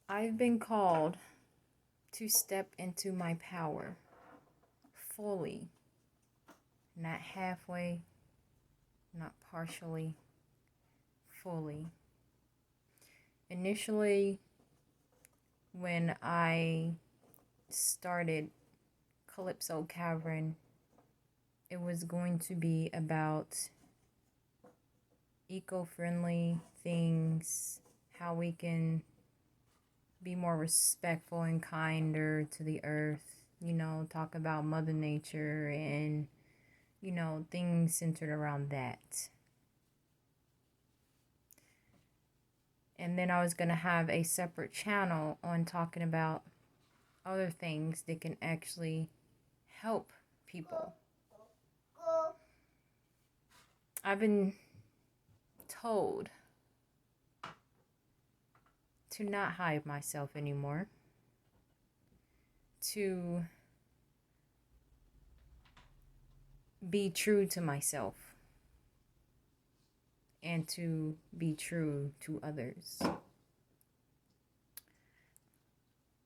I've been called to step into my power fully, not halfway, not partially, fully. Initially, when I started calypsocavern, it was going to be about eco-friendly things, how we can be more respectful and kinder to the earth, talk about Mother Nature and, things centered around that. And then I was going to have a separate channel on talking about other things that can actually help people. I've been told to not hide myself anymore, to be true to myself, and to be true to others.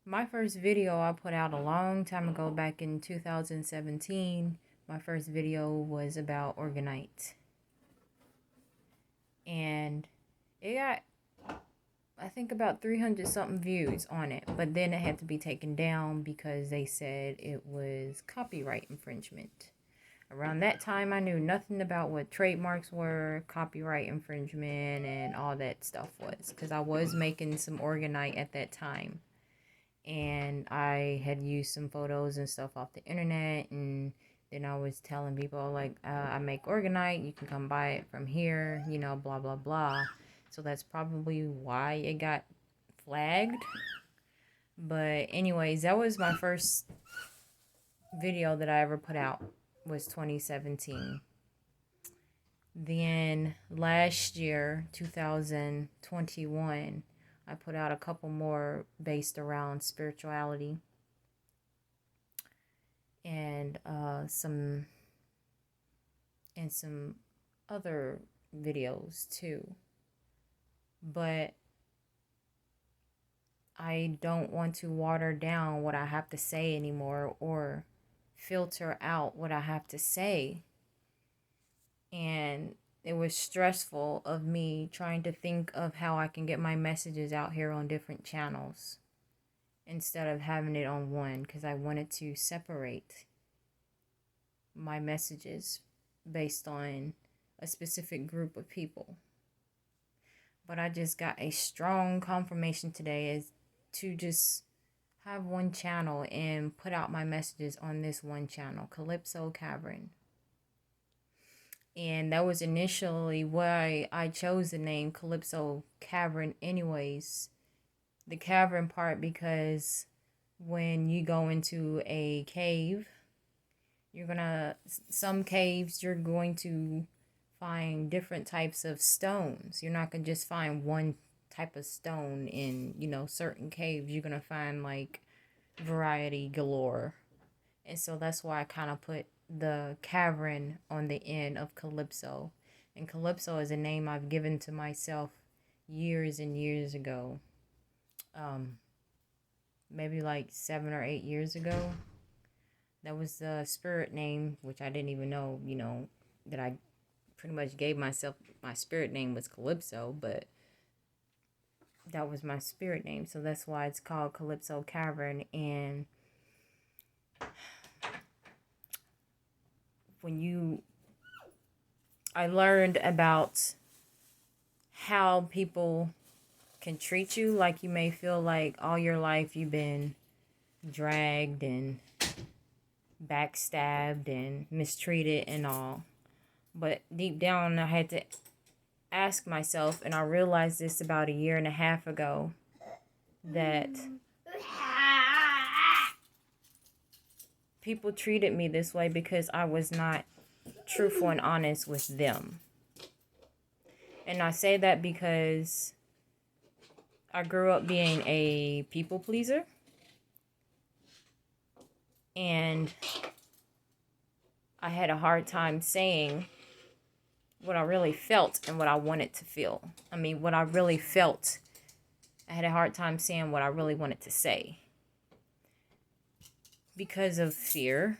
My first video I put out a long time ago, back in 2017. My first video was about orgonite. And it got, I think, about 300 something views on it. But then it had to be taken down because they said it was copyright infringement. Around that time, I knew nothing about what trademarks were, copyright infringement, and all that stuff was. Because I was making some orgonite at that time. And I had used some photos and stuff off the internet. And then I was telling people, like, I make orgonite. You can come buy it from here, blah, blah, blah. So that's probably why it got flagged. But anyways, that was my first video that I ever put out, was 2017. Then last year, 2021, I put out a couple more based around spirituality and some other videos too. But I don't want to water down what I have to say anymore, or filter out what I have to say. And it was stressful of me trying to think of how I can get my messages out here on different channels instead of having it on one, because I wanted to separate my messages based on a specific group of people. But I just got a strong confirmation today is to just have one channel and put out my messages on this one channel, calypsocavern. And that was initially why I chose the name calypsocavern anyways. The cavern part, because when you go into a cave, some caves you're going to find different types of stones. You're not going to just find one type of stone in, certain caves. You're going to find like variety galore. And so that's why I kind of put the cavern on the end of Calypso. And Calypso is a name I've given to myself years and years ago. Maybe like 7 or 8 years ago. That was the spirit name, which I didn't even know, that I pretty much gave myself. My spirit name was Calypso, but that was my spirit name. So that's why it's called calypsocavern. And I learned about how people can treat you. Like, you may feel like all your life you've been dragged and backstabbed and mistreated and all. But deep down, I had to ask myself, and I realized this about 1.5 years ago, that people treated me this way because I was not truthful and honest with them. And I say that because I grew up being a people pleaser. And I had a hard time saying what I really felt and what I wanted to feel. I mean, what I really felt. I had a hard time saying what I really wanted to say because of fear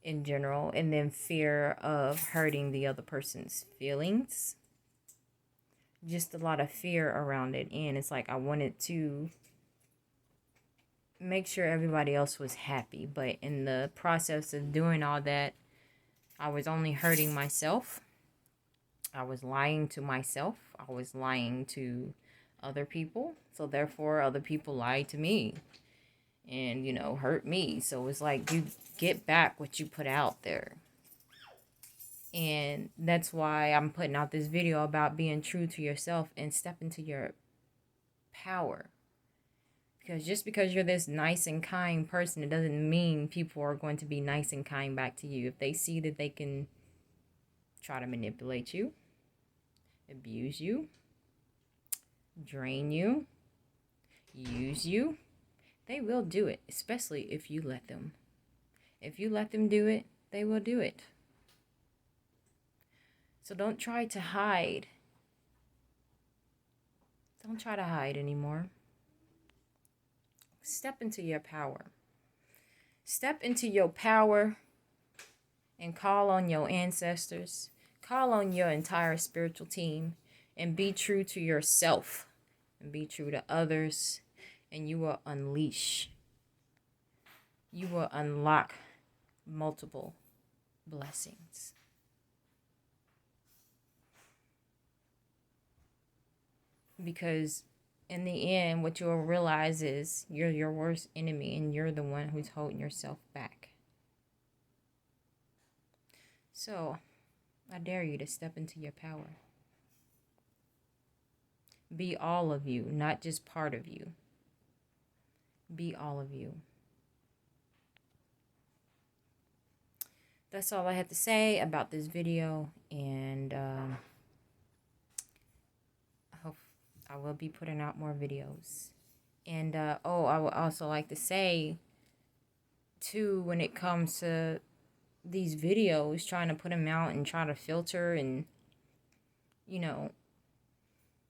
in general, and then fear of hurting the other person's feelings. Just a lot of fear around it, and it's like I wanted to make sure everybody else was happy, but in the process of doing all that, I was only hurting myself. I was lying to myself. I was lying to other people, so therefore other people lied to me and, you know, hurt me. So it's like you get back what you put out there. And that's why I'm putting out this video about being true to yourself and step into your power. Because just because you're this nice and kind person, it doesn't mean people are going to be nice and kind back to you. If they see that they can try to manipulate you, abuse you, drain you, use you, they will do it, especially if you let them. If you let them do it, they will do it. So don't try to hide. Don't try to hide anymore. Step into your power. Step into your power and call on your ancestors. Call on your entire spiritual team and be true to yourself and be true to others, and you will unleash. You will unlock multiple blessings. Because in the end, what you'll realize is you're your worst enemy and you're the one who's holding yourself back. So, I dare you to step into your power. Be all of you, not just part of you. Be all of you. That's all I have to say about this video, and I will be putting out more videos. And I would also like to say too, when it comes to these videos, trying to put them out and try to filter, and you know,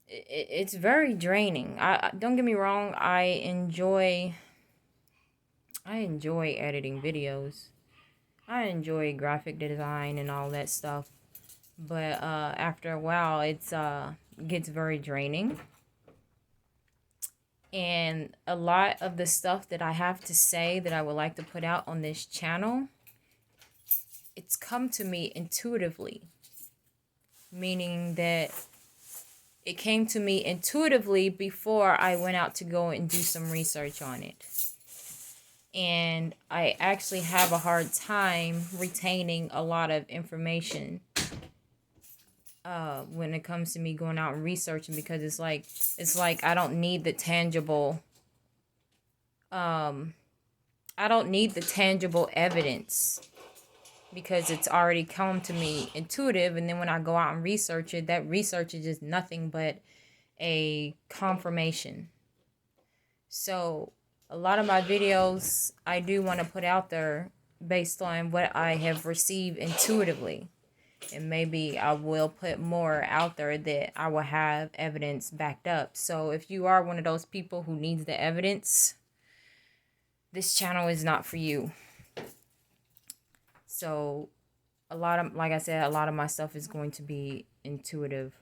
it's very draining. I don't get me wrong, I enjoy editing videos. I enjoy graphic design and all that stuff, but after a while it gets very draining. And a lot of the stuff that I have to say that I would like to put out on this channel, it's come to me intuitively. Meaning that it came to me intuitively before I went out to go and do some research on it. And I actually have a hard time retaining a lot of information when it comes to me going out and researching, because it's like I don't need the tangible evidence, because it's already come to me intuitive. And then when I go out and research it, that research is just nothing but a confirmation. So a lot of my videos I do want to put out there based on what I have received intuitively. And maybe I will put more out there that I will have evidence backed up. So if you are one of those people who needs the evidence, this channel is not for you. So like I said, a lot of my stuff is going to be intuitive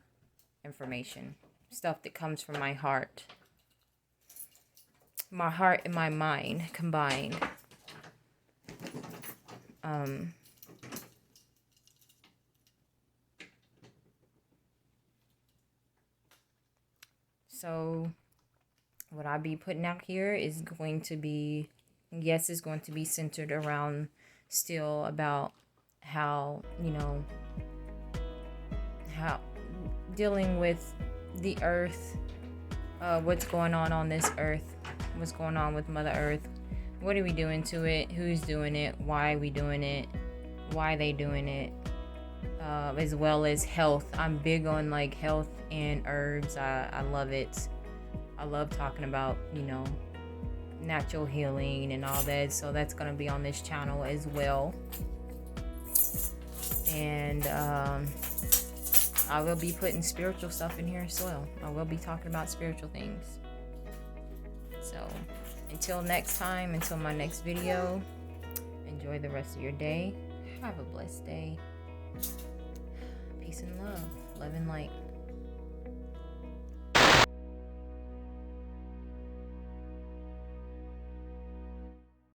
information. Stuff that comes from my heart. My heart and my mind combined. So what I'll be putting out here is going to be, yes, it's going to be centered around still about how, you know, how dealing with the earth, what's going on this earth, what's going on with Mother Earth, what are we doing to it, who's doing it, why are we doing it, why they doing it, as well as health. I'm big on like health and herbs. I love it. I love talking about, you know, natural healing and all that. So that's going to be on this channel as well. And I will be putting spiritual stuff in here as well. I will be talking about spiritual things. So until next time, until my next video, enjoy the rest of your day. Have a blessed day. Peace and love. Love and light.